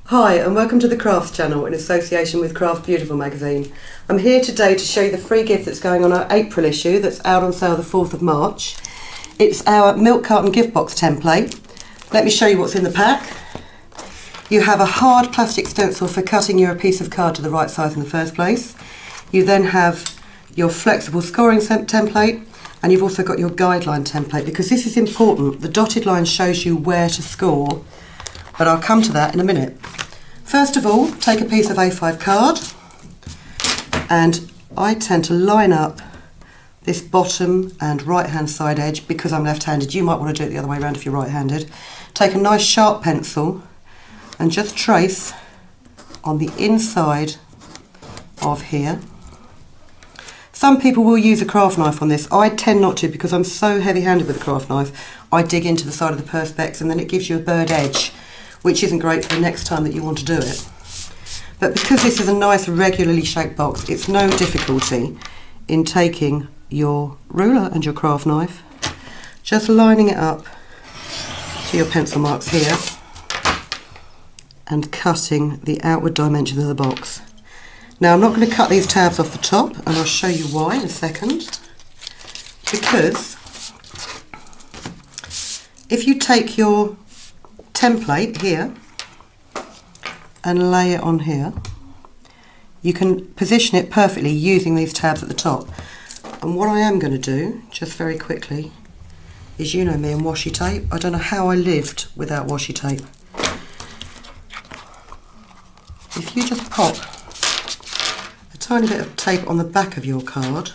Hi and welcome to the Crafts channel in association with Craft Beautiful magazine. I'm here today to show you the free gift that's going on our April issue that's out on sale the 4th of March. It's our milk carton gift box template. Let me show you what's in the pack. You have a hard plastic stencil for cutting your piece of card to the right size in the first place. You then have your flexible scoring template, and you've also got your guideline template, because this is important. The dotted line shows you where to score, but I'll come to that in a minute. First of all, take a piece of A5 card, and I tend to line up this bottom and right hand side edge because I'm left-handed. You might want to do it the other way around if you're right-handed. Take a nice sharp pencil and just trace on the inside of here. Some people will use a craft knife on this. I tend not to because I'm so heavy-handed with a craft knife. I dig into the side of the perspex and then it gives you a bird edge, which isn't great for the next time that you want to do it. But because this is a nice regularly shaped box, it's no difficulty in taking your ruler and your craft knife, just lining it up to your pencil marks here and cutting the outward dimensions of the box. Now I'm not going to cut these tabs off the top, and I'll show you why in a second. Because if you take your template here and lay it on here, you can position it perfectly using these tabs at the top. And what I am going to do, just very quickly, is, you know me and washi tape. I don't know how I lived without washi tape. If you just pop a tiny bit of tape on the back of your card,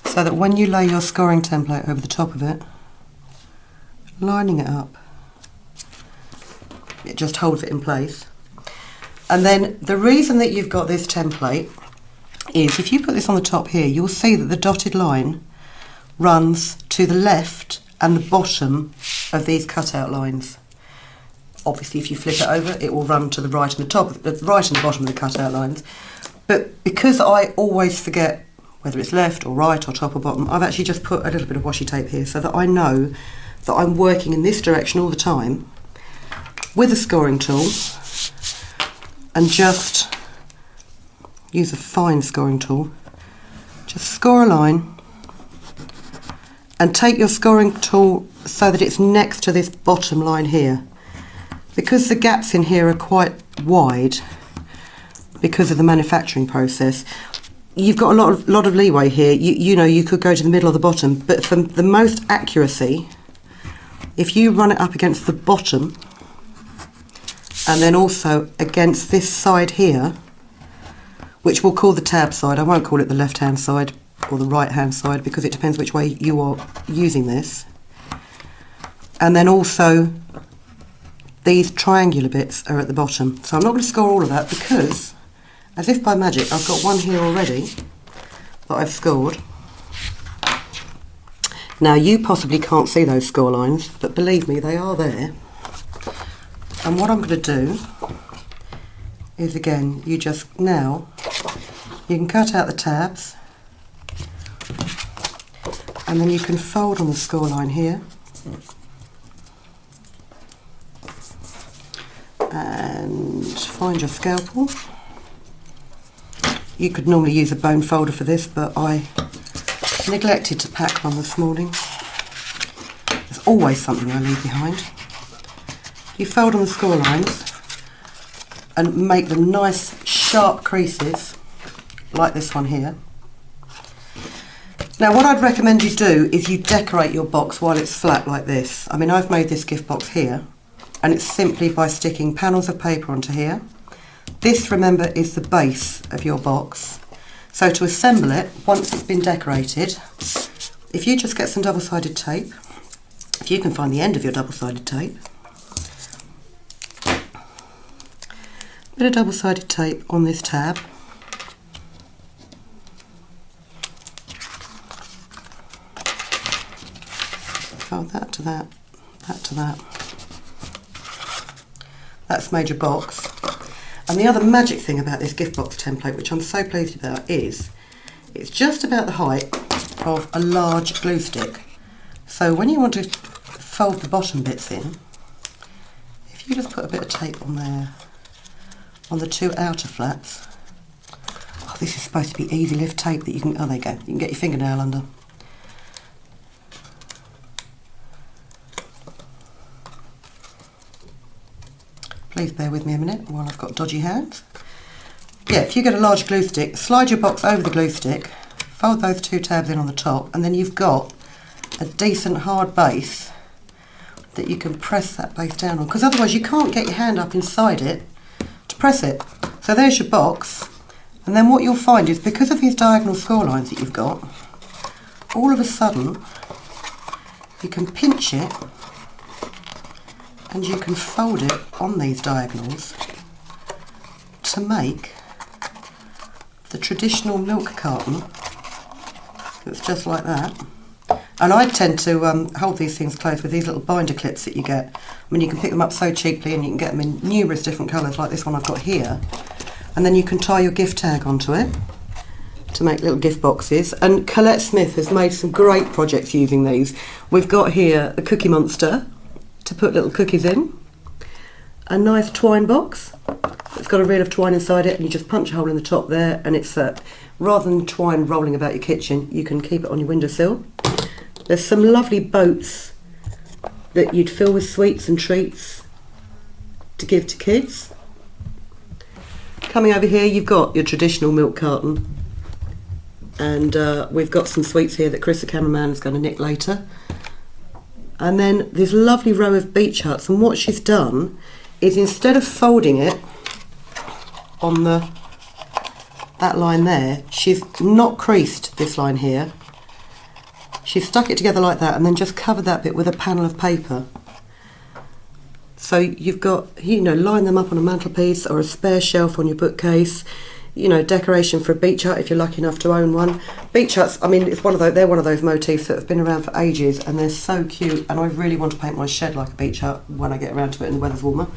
so that when you lay your scoring template over the top of it, lining it up, it just holds it in place. And then the reason that you've got this template is if you put this on the top here, you'll see that the dotted line runs to the left and the bottom of these cutout lines. Obviously if you flip it over, it will run to the right and the top, the right and the bottom of the cutout lines. But because I always forget whether it's left or right or top or bottom, I've actually just put a little bit of washi tape here so that I know that I'm working in this direction all the time with a scoring tool, and just use a fine scoring tool. Just score a line and take your scoring tool so that it's next to this bottom line here. Because the gaps in here are quite wide because of the manufacturing process, you've got a lot of leeway here. You know, you could go to the middle or the bottom, but for the most accuracy, if you run it up against the bottom and then also against this side here, which we'll call the tab side, I won't call it the left hand side or the right hand side because it depends which way you are using this, and then also these triangular bits are at the bottom. So I'm not going to score all of that because, as if by magic, I've got one here already that I've scored. Now you possibly can't see those score lines, but believe me, they are there. And what I'm going to do is, again, you can cut out the tabs, and then you can fold on the score line here, and find your scalpel. You could normally use a bone folder for this, but I neglected to pack one this morning. There's always something I leave behind. You fold on the score lines and make them nice sharp creases like this one here. Now what I'd recommend you do is you decorate your box while it's flat like this. I mean, I've made this gift box here, and it's simply by sticking panels of paper onto here. This, remember, is the base of your box. So to assemble it, once it's been decorated, if you just get some double-sided tape, if you can find the end of your double-sided tape, a bit of double-sided tape on this tab, fold that to that, that to that. That's made your box. And the other magic thing about this gift box template, which I'm so pleased about, is it's just about the height of a large glue stick. So when you want to fold the bottom bits in, if you just put a bit of tape on there, on the two outer flaps. Oh, this is supposed to be easy lift tape that you can, oh there you go, you can get your fingernail under. Please bear with me a minute while I've got dodgy hands. Yeah, if you get a large glue stick, slide your box over the glue stick, fold those two tabs in on the top, and then you've got a decent hard base that you can press that base down on, because otherwise you can't get your hand up inside it to press it. So there's your box, and then what you'll find is because of these diagonal score lines that you've got, all of a sudden you can pinch it and you can fold it on these diagonals to make the traditional milk carton. It's just like that. And I tend to hold these things closed with these little binder clips that you get. I mean, you can pick them up so cheaply, and you can get them in numerous different colours like this one I've got here. And then you can tie your gift tag onto it to make little gift boxes. And Colette Smith has made some great projects using these. We've got here a Cookie Monster to put little cookies in, a nice twine box. It's got a reel of twine inside it, and you just punch a hole in the top there, and it's rather than twine rolling about your kitchen, you can keep it on your windowsill. There's some lovely boats that you'd fill with sweets and treats to give to kids. Coming over here, you've got your traditional milk carton, and we've got some sweets here that Chris the cameraman is going to nick later. And then this lovely row of beach huts, and what she's done is instead of folding it on that line there, she's not creased this line here. She's stuck it together like that and then just covered that bit with a panel of paper. So you've got, you know, line them up on a mantelpiece or a spare shelf on your bookcase. You know, decoration for a beach hut if you're lucky enough to own one. Beach huts, I mean, it's one of those, they're one of those motifs that have been around for ages, and they're so cute, and I really want to paint my shed like a beach hut when I get around to it and the weather's warmer.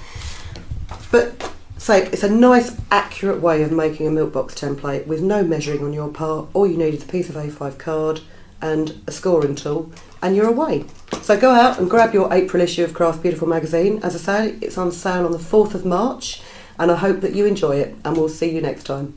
But so it's a nice accurate way of making a milk box template with no measuring on your part. All you need is a piece of A5 card and a scoring tool, and you're away. So go out and grab your April issue of Craft Beautiful magazine. As I say, it's on sale on the 4th of March, and I hope that you enjoy it, and we'll see you next time.